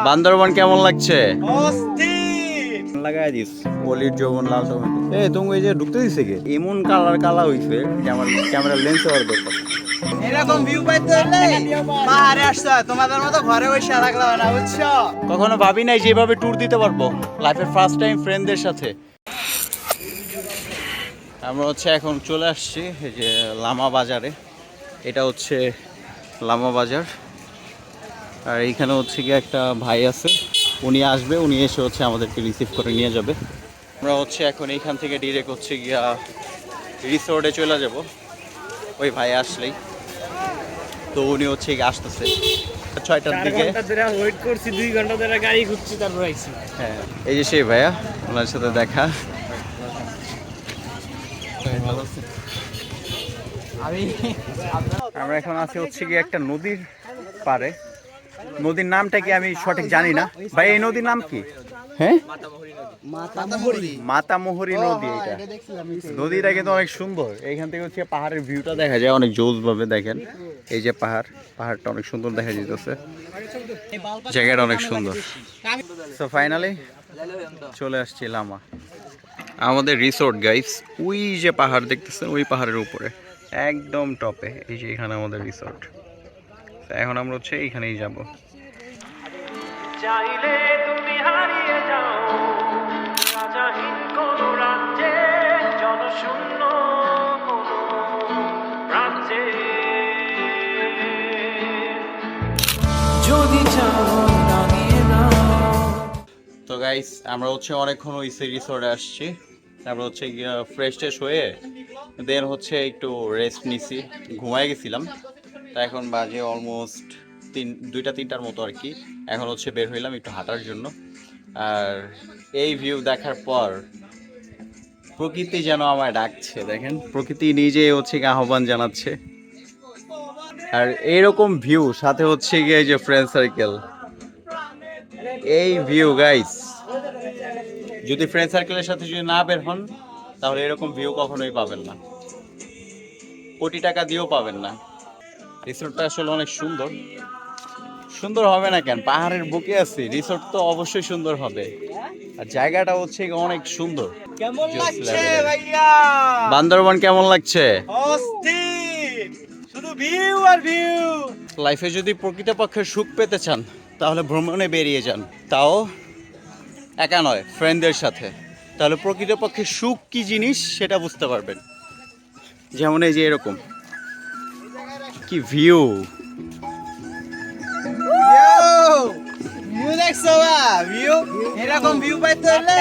বান্দরবান কেমন লাগছে? লাগাই দিস পলির যৌবন লাল টমেটো। তুমি এই যে ঢুকতে দিছে কে? এমন কালা হইছে যে আমার ক্যামেরা লেন্স হওয়ার দরকার। এরকম ভিউ পাইতে হলে পাহাড়ে আসতে হয়, তোমাদের মতো ঘরে বসে থাকলে হয় না, বুঝছো? কখনো ভাবি নাই যে এভাবে ট্যুর দিতে পারবো লাইফের ফার্স্ট টাইম ফ্রেন্ডদের সাথে। আমরা এখন চলে আসছি এই যে লামা বাজারে। এটা হচ্ছে লামা বাজার। আর এইখানে কি একটা ভাই আছে, উনি আসবে, উনি এসে আমাদেরকে রিসিভ করে নিয়ে যাবে। আমরা এখন এইখান থেকে ডিরেক্ট গিয়া রিসোর্টে চলে যাব ওই ভাই আসলেই। তো উনি আসতেছে 6টার দিকে। ওয়েট করছি 2 ঘন্টা ধরে, গাড়ি খুঁজছি, তারপর আইছি। হ্যাঁ, এই যে সেই ভাইয়া, ওনার সাথে দেখা। আমরা এখন আছি গিয়ে একটা নদীর পাড়ে। নদীর নামটা কি আমি সঠিক জানি না ভাই। এই নদীর নাম কি? হ্যাঁ, মাতামুহুরী নদী। এটা নদীটা কিন্তু অনেক সুন্দর। এইখান থেকে পাহাড়ের ভিউটা দেখা যায় অনেক জোস ভাবে। দেখেন এই যে পাহাড়টা অনেক সুন্দর দেখা যাইতেছে, জায়গাটা অনেক সুন্দর। সো ফাইনালি চলে আসছি লামা, আমাদের রিসোর্ট গাইস। ওই যে পাহাড় দেখতেছেন, ওই পাহাড়ের উপরে একদম টপে এই যে এখানে আমাদের রিসোর্ট। এখন আমরা এইখানেই যাব। চাইলে তুমি হারিয়ে যাও রাজাহীন কোন রাজ্যে, জনশূন্য কোন রাজ্যে, যদি চাও রাঙিয়ে দাও। তো গাইস, আমরা অনেকক্ষণ ওই রিসোর্টে আসছি। তারপর ফ্রেশ ট্রেশ হয়ে দেন একটু রেস্ট নিছি, ঘুমাই গেছিলাম। তা এখন বাজে অলমোস্ট 2টা-3টার মতো আর কি। এখন বের হইলাম একটু হাঁটার জন্য। আর এই ভিউ দেখার পর প্রকৃতি যেন আমায় ডাকছে। দেখেন প্রকৃতি নিজে আহ্বান জানাচ্ছে। আর এইরকম ভিউ সাথে গিয়ে যে ফ্রেন্ড সার্কেল, এই ভিউ গাইস, যদি ফ্রেন্ড সার্কেলের সাথে যদি না বের হন তাহলে এরকম ভিউ কখনোই পাবেন না, কোটি টাকা দিয়েও পাবেন না। রিসোর্টটা আসলে অনেক সুন্দর। সুন্দর হবে না কেন? পাহাড়ের বুকে আছে, রিসোর্ট তো অবশ্যই সুন্দর হবে। আর জায়গাটা অনেক সুন্দর। কেমন লাগছে ভাইয়া? বান্দরবান কেমন লাগছে? অস্থির, শুধু ভিউ আর ভিউ। লাইফে যদি প্রকৃতপক্ষে সুখ পেতে চান তাহলে ভ্রমণে বেরিয়ে যান, তাও একা নয়, ফ্রেন্ডদের সাথে। তাহলে প্রকৃতপক্ষে সুখ কি জিনিস সেটা বুঝতে পারবেন। যেমন এই যে এরকম কি ভিউ। ভিউ দেখছো বা? ভিউ এরকম ভিউ পাইতে হলে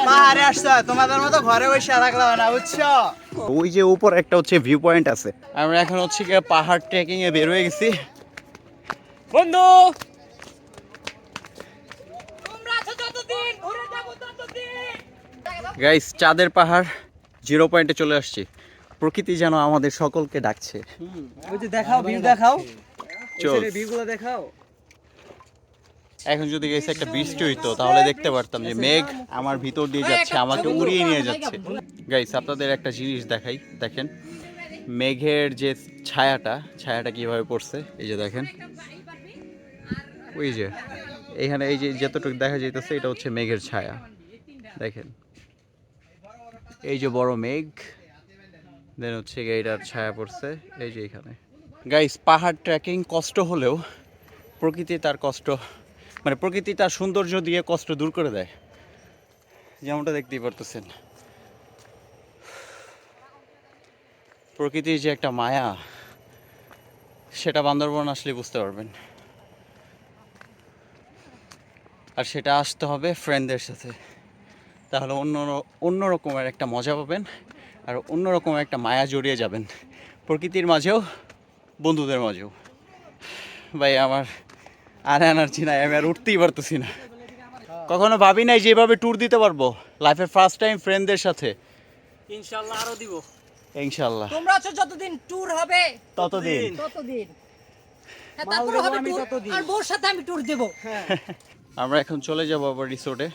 পাহাড়ে আসতে হয়, তোমাদের মতো ঘরে বসে থাকলে হয় না, বুঝছো? ওই যে উপর একটা ভিউ পয়েন্ট আছে। আমরা এখন পাহাড় ট্রেকিং এ বের হয়ে গেছি বন্ধু। গাইস, চাঁদের পাহাড় 0 পয়েন্টে চলে আসছি। প্রকৃতি যেন আমাদের সকলকে ডাকছে। ওই যে দেখাও, ভিউ দেখাও, চল ভিউগুলো দেখাও। এখন যদি একটা বৃষ্টি হইতো তাহলে দেখতে পারতাম যে মেঘ আমার ভিতর দিয়ে যাচ্ছে, আমাকে উড়িয়ে নিয়ে যাচ্ছে। গাইস, আপনাদের একটা জিনিস দেখাই। দেখেন মেঘের যে ছায়াটা কিভাবে পড়ছে। এই যে দেখেন, ওই যে এইখানে এই যে যতটুকু দেখা যাইতেছে এটা মেঘের ছায়া। দেখেন এই যে বড় মেঘ, দেন এটার ছায়া পড়ছে এই যে এখানে। গাইস, পাহাড় ট্রেকিং কষ্ট হলেও প্রকৃতি তার কষ্ট, মানে প্রকৃতি তার সৌন্দর্য দিয়ে কষ্ট দূর করে দেয়, যেমনটা দেখতেই পারতেছেন। প্রকৃতির যে একটা মায়া, সেটা বান্দরবন আসলে বুঝতে পারবেন। আর সেটা আসতে হবে ফ্রেন্ডদের সাথে, তাহলে অন্য রকমের একটা মজা পাবেন, আর অন্য রকমের একটা মায়া জড়িয়ে যাবেন, প্রকৃতির মাঝেও বন্ধুদের মাঝেও। ভাই, আমার আর এনার্জি নাই, আমি আর উঠতেই পারতেছি না। কখনো ভাবি নাই যে এভাবে ট্যুর দিতে পারবো লাইফের ফার্স্ট টাইম ফ্রেন্ডদের সাথে। ইনশাআল্লাহ আরো দিব, ইনশাআল্লাহ। তোমরা যতদিন ট্যুর হবে ততদিন তারপর হবে ট্যুর, আর বোর সাথে আমি ট্যুর দেব। আমরা এখন চলে যাব আবার রিসোর্টে।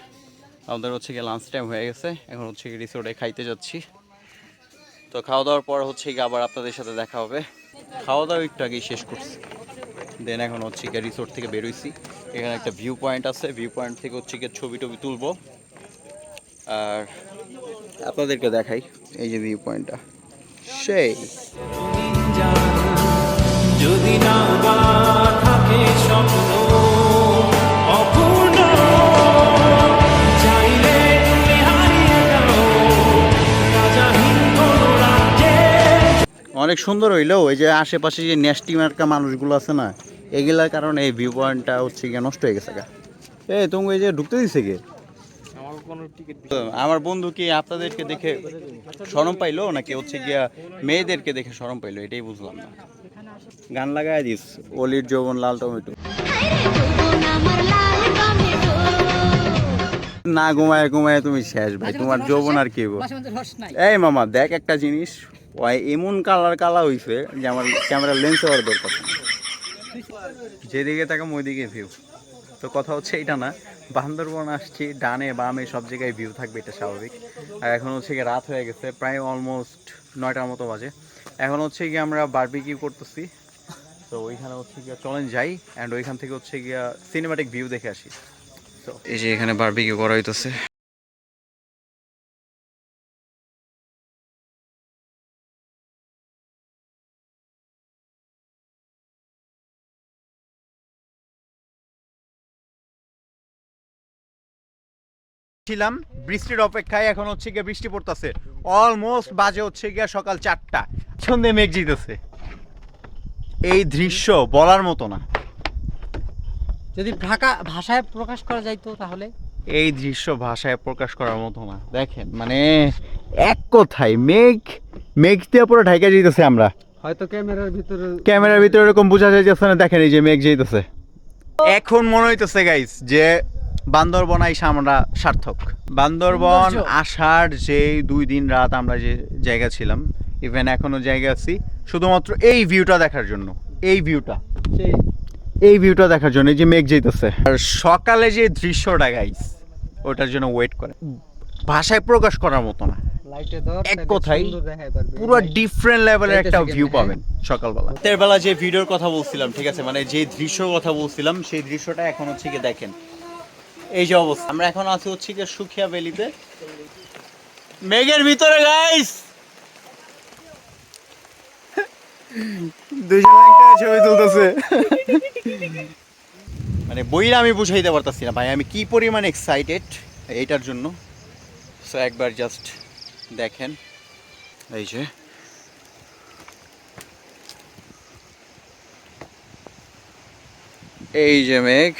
আমাদের লাঞ্চ টাইম হয়ে গেছে, এখন রিসোর্টে খাইতে যাচ্ছি। তো খাওয়া দাওয়ার পর আবার আপনাদের সাথে দেখা হবে। খাওয়া দাওয়া একটু আগেই শেষ করছি, দেন এখন রিসোর্ট থেকে বেরোইছি। এখানে একটা ভিউ পয়েন্ট আছে, ভিউ পয়েন্ট থেকে হচ্ছে গিয়ে ছবি টবি তুলবো। আর আপনাদেরকে দেখাই এই যে ভিউ পয়েন্টটা, সেই যদি না বা থাকে স্বপ্ন অপূর্ণ, চাইলে তুমি হারিয়ে যাও রাজাহীন কোনো রাজ্যে। অনেক সুন্দর হইলো। ওই যে আশেপাশে যে নেস্টি মার্কা মানুষগুলো আছে না, এগুলার কারণে এই ভিউ পয়েন্টটা হচ্ছে গিয়ে নষ্ট হয়ে গেছে গা। তুমি এই যে ঢুকতে দিছে কে? আমার বন্ধু কি আপনাদেরকে দেখে শরম পাইলো নাকি হচ্ছে গিয়া মেয়েদেরকে দেখে শরম পাইলো, এটাই বুঝলাম না। গান লাগাই দিস, অলির যৌবন লাল টমেটো। না ঘুমায় ঘুমায় তুমি শেষ ভাই, তোমার যৌবন আর কি হইবো। এই মামা দেখ একটা জিনিস, ওই এমন কালা হইছে যে আমার ক্যামেরার লেন্স হওয়ার দরকার নেই। যেদিকে তাকাম ওইদিকে ভিউ। তো কথা হচ্ছে এটা না, বান্দরবন আসছি, ডানে বামে সব জায়গায় ভিউ থাকবে, এটা স্বাভাবিক। আর এখন হচ্ছে গিয়ে রাত হয়ে গেছে, প্রায় অলমোস্ট 9টার মতো বাজে। এখন হচ্ছে গিয়ে আমরা বারবিকিউ করতেছি। তো ওইখানে হচ্ছে গিয়ে চলেন যাই, অ্যান্ড ওইখান থেকে হচ্ছে গিয়া সিনেমাটিক ভিউ দেখে আসি। তো এই যে এখানে বারবিকিউ করা হইতেছে। ছিলাম বৃষ্টির অপেক্ষায়, এখন হচ্ছে গিয়ে বৃষ্টি পড়তেছে। অলমোস্ট বাজে হচ্ছে গিয়া সকাল 4টা, সন্ধ্যে মেঘ জিতেছে। এই দৃশ্য বলার মতো না। যদি ঢাকা ভাষায় প্রকাশ করা যাইতো তাহলে এই দৃশ্য ভাষায় প্রকাশ করার মতো না। দেখেন মানে এক কথায় মেঘ দিয়ে পুরো ঢাকা যেতেছে। আমরা হয়তো ক্যামেরার ভিতরে এরকম বোঝা যাইতেছে না, দেখেন এই যে মেঘ যেতেছে। এখন মনে হইতেছে গাইস যে বান্দরবন আইসা আমরা সার্থক। বান্দরবন আসার যে 2 দিন রাত আমরা যে জায়গা ছিলাম, ইভেন এখনো জায়গা আছি শুধুমাত্র এই ভিউটা দেখার জন্য। এই ভিউটা দেখার জন্য, এই যে মেঘ যেতেছে আর সকালে যে দৃশ্যটা গাইস, ওটার জন্য ওয়েট করে। ভাষায় প্রকাশ করার মতো না। এক কথাই পুরো ডিফারেন্ট লেভেলের একটা ভিউ পাবেন সকালবেলা। রাতের বেলা যে ভিডিওর কথা বলছিলাম, ঠিক আছে, মানে যে দৃশ্যর কথা বলছিলাম, সেই দৃশ্যটা এখন হচ্ছে কি দেখেন এই যে অবস্থা। আমরা এখন আছি হচ্ছে কি সুখিয়া ভ্যালিতে, মেঘের ভিতরে গাইস। দুইজন একটা ছবি তুলতেছে। মানে বইরা আমি বুঝাইতে পারতাছি না ভাই, আমি কি পরিমাণ এক্সাইটেড এইটার জন্য। সো একবার জাস্ট দেখেন এই যে মেঘ।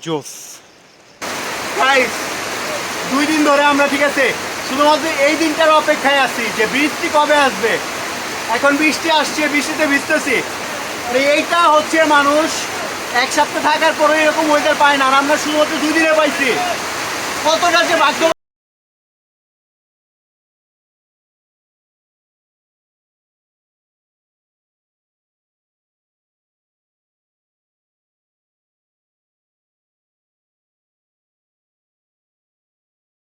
জোস গাইস, 2 দিন ধরে আমরা, ঠিক আছে, শুধুমাত্র এই দিনটার অপেক্ষায় আছি যে বৃষ্টি কবে আসবে। এখন বৃষ্টি আসছে, বৃষ্টিতে ভিজতেছি। এইটা হচ্ছে মানুষ 1 সপ্তাহ থাকার পরে এরকম ওয়েদার পায় না, আর আমরা শুধুমাত্র 2 দিনে পাইছি। কতটা যে ভাগ্য।